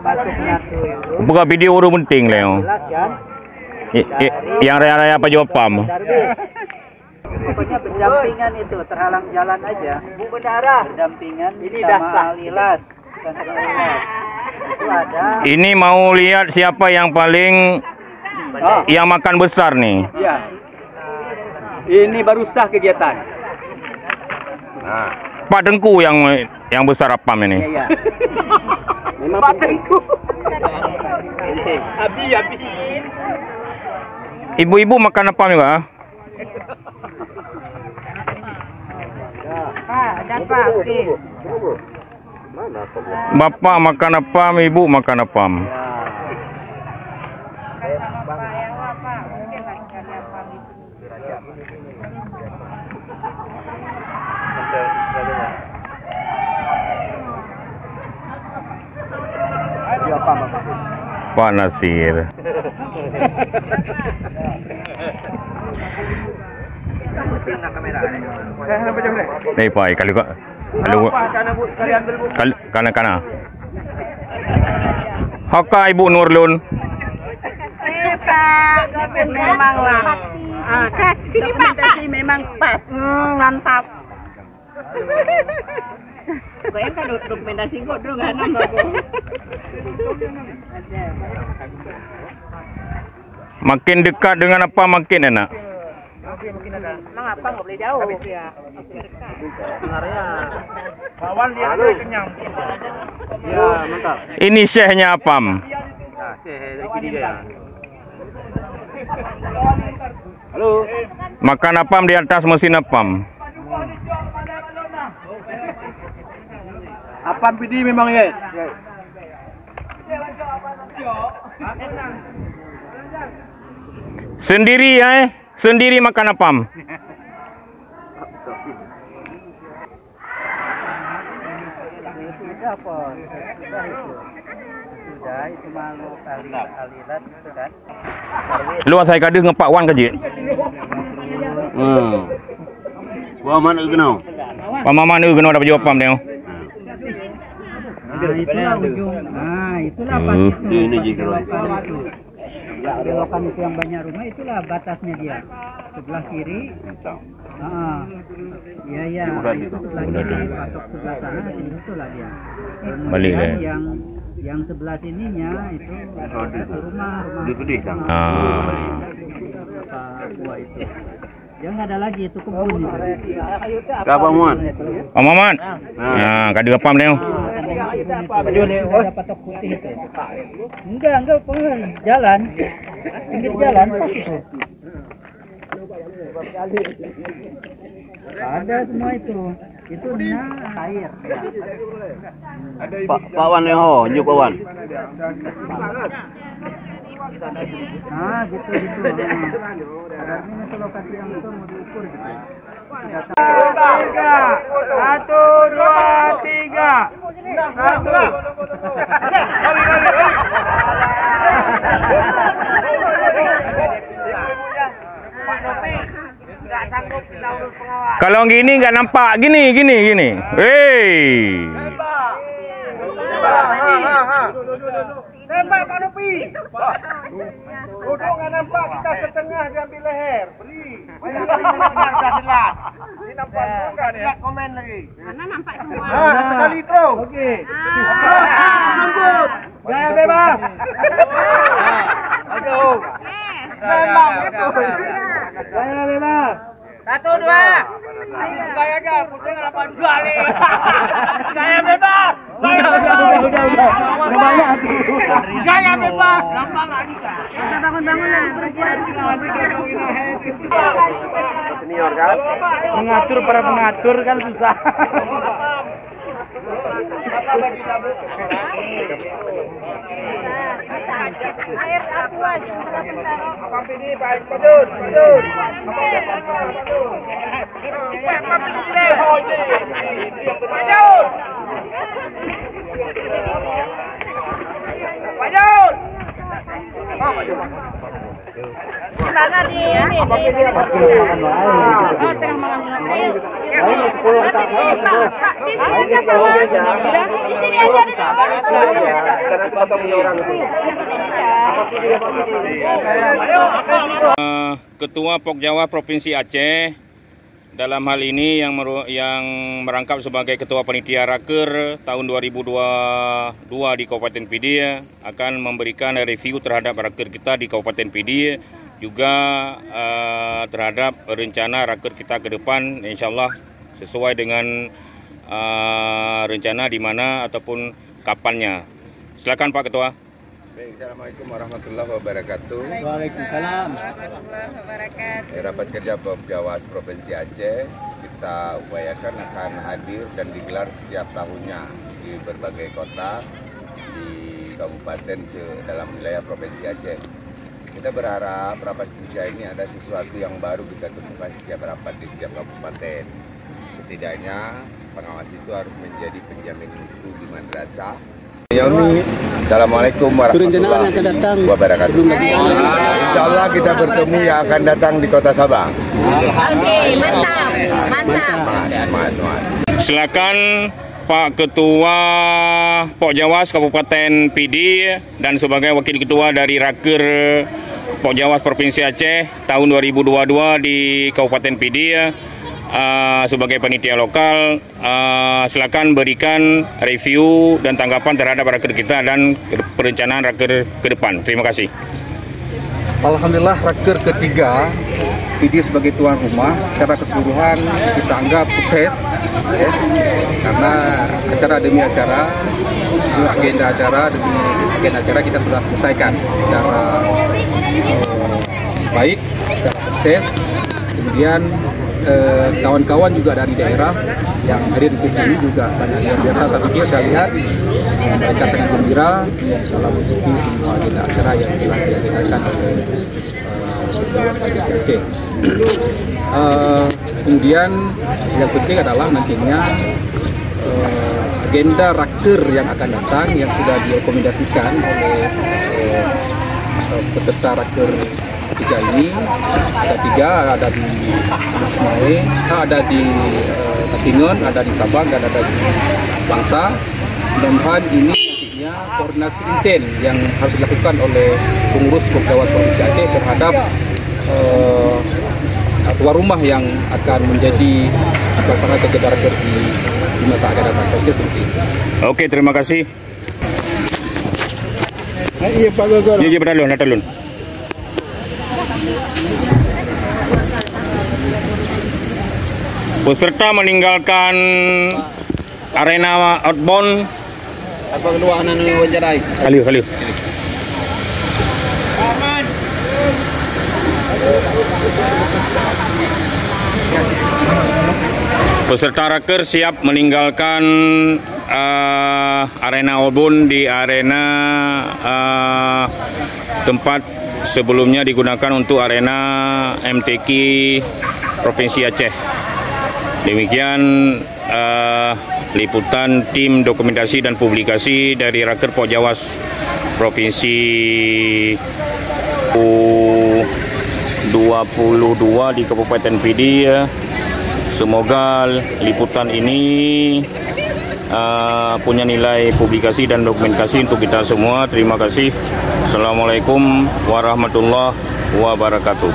Masuknya tuh. Buka video urus penting Leo. Yang raya-raya apa jawab pam? Pokoknya berdampingan itu, terhalang jalan aja. Bu Bendara. Berdampingan ini sama Alilas. Itu ada. Ini mau lihat siapa yang paling yang makan besar nih. Iya. Ini baru sah kegiatan. Nah, Pak Dengku yang besar apam ini. Iya. Memang Pak Dengku. Abi. Ibu-ibu makan apam juga? Pak, ada Pak. Oke. Bapak makan apam, ibu makan apam. Pak Nasir. Nih Pak, kalau kana. Hoka Ibu Nurlun. Pak, memang lah. Sini Pak, memang pas. Mantap. Kayaknya kan dokumentasi kok dulu nggak nambah. Makin dekat dengan apa makin enak. Emang apa nggak boleh jauh? Sebenarnya kawan dia kenyang. Ya, mantap. Ini syekhnya apam. Nah, Syekh Riki dia. Halo. Makan apam di atas mesin apam. Apam PD memang yes. Sendiri ya, sendiri makan apam. Sudah itu malu alilat itu kan. Luas saya kadang ngepak wan kaji. Wah, mana kenal? Pamaman itu kena dapat jawab pam deh. Nah, itulah ujung. Nah, itulah pas itu. Ini jika belokan itu yang banyak rumah itulah batasnya dia. Sebelah kiri. Iya. Itu sebelah kiri, patok sebelah sana, itulah dia. Balik deh. Yang sebelah sininya itu rumah. Gede kan? Buah itu. Dia nggak ada lagi itu kebun itu. Kapan Muan? Pamaman. Nah, kadang apam deh. Ada patok putih itu. Enggak, jalan. Pinggir jalan pas itu. Ada semua itu. Itu air. Pak Wan Leho, nyuk Pak Wan. Nah, gitu. Ada ini itu lokasi yang itu mau diukur gitu. 1, 2, 3. Kalau gini nggak nampak, gini. Hei. Tembak Pak Nopi. Duduk nggak nampak, kita setengah diambil leher. Beri. Banyak jelas. Ini nampak enggak nih? Komen lagi. Mana nampak semua? Nah, sekali terus. Oke. Sambut. Gaya bebas. Ayo. Memang betul. Gaya bebas. 1, 2. Gaya aja, kucing 8 kali. Gaya bebas. Udah. Banyak tuh. Gaya bebas. Gampang lagi kan. Kita bangun-bangunan. Senior kan? Mengatur para pengatur kan susah. Air aqua aja. Apa ini baik pedun. Mana di ini? Oh, tengah makan. Ketua Pokjawas Provinsi Aceh dalam hal ini yang merangkap sebagai Ketua Panitia Raker tahun 2022 di Kabupaten Pidi akan memberikan review terhadap Raker kita di Kabupaten Pidi, juga terhadap rencana Raker kita ke depan, insyaallah sesuai dengan rencana di mana ataupun kapannya. Silakan Pak Ketua. Baik, Assalamualaikum warahmatullahi wabarakatuh. Waalaikumsalam. Rapat kerja Pokjawas Provinsi Aceh kita upayakan akan hadir dan digelar setiap tahunnya di berbagai kota di kabupaten dalam wilayah Provinsi Aceh. Kita berharap rapat kerja ini ada sesuatu yang baru kita temukan setiap rapat di setiap kabupaten. Setidaknya pengawas itu harus menjadi penjamin mutu di madrasah. Assalamualaikum warahmatullahi wabarakatuh. Insyaallah kita bertemu yang akan datang di Kota Sabah. Oke, mantap. Silakan Pak Ketua Pokjawas Kabupaten Pidi dan sebagai Wakil Ketua dari Raker Pokjawas Provinsi Aceh tahun 2022 di Kabupaten Pidi sebagai panitia lokal, silakan berikan review dan tanggapan terhadap Raker kita dan perencanaan Raker ke depan. Terima kasih. Alhamdulillah, Raker ketiga Pidi sebagai tuan rumah secara keseluruhan kita anggap sukses, ya, karena acara demi acara, agenda acara demi agenda acara kita sudah selesaikan secara baik, secara sukses. Kemudian kawan-kawan juga dari daerah yang hadir di sini juga sangat luar biasa. Saya lihat mereka sangat gembira dalam mengikuti semua agenda acara yang telah diadakan oleh Provinsi Aceh. Kemudian yang penting adalah nantinya agenda Raker yang akan datang yang sudah direkomendasikan oleh peserta Raker ketiga ini. Ada 3, ada di Ismail, ada di Katingon, ada di Sabang, dan ada di Bangsa. Mudah-mudahan ini nantinya koordinasi intent yang harus dilakukan oleh pengurus Pokjawas Provinsi Aceh terhadap tuan rumah yang akan menjadi pelaksana kegiatan Raker di masa akan datang. Saja seperti itu. Oke, terima kasih. Iya Pak Gogor. Jadi beralun. Peserta meninggalkan arena outbound. Apa kedua anak wajarai? Kali. Peserta Raker siap meninggalkan arena outbound di arena tempat sebelumnya digunakan untuk arena MTQ Provinsi Aceh. Demikian liputan tim dokumentasi dan publikasi dari Raker Pokjawas Provinsi U22 di Kabupaten Pidi. Semoga liputan ini punya nilai publikasi dan dokumentasi untuk kita semua. Terima kasih. Assalamualaikum warahmatullahi wabarakatuh.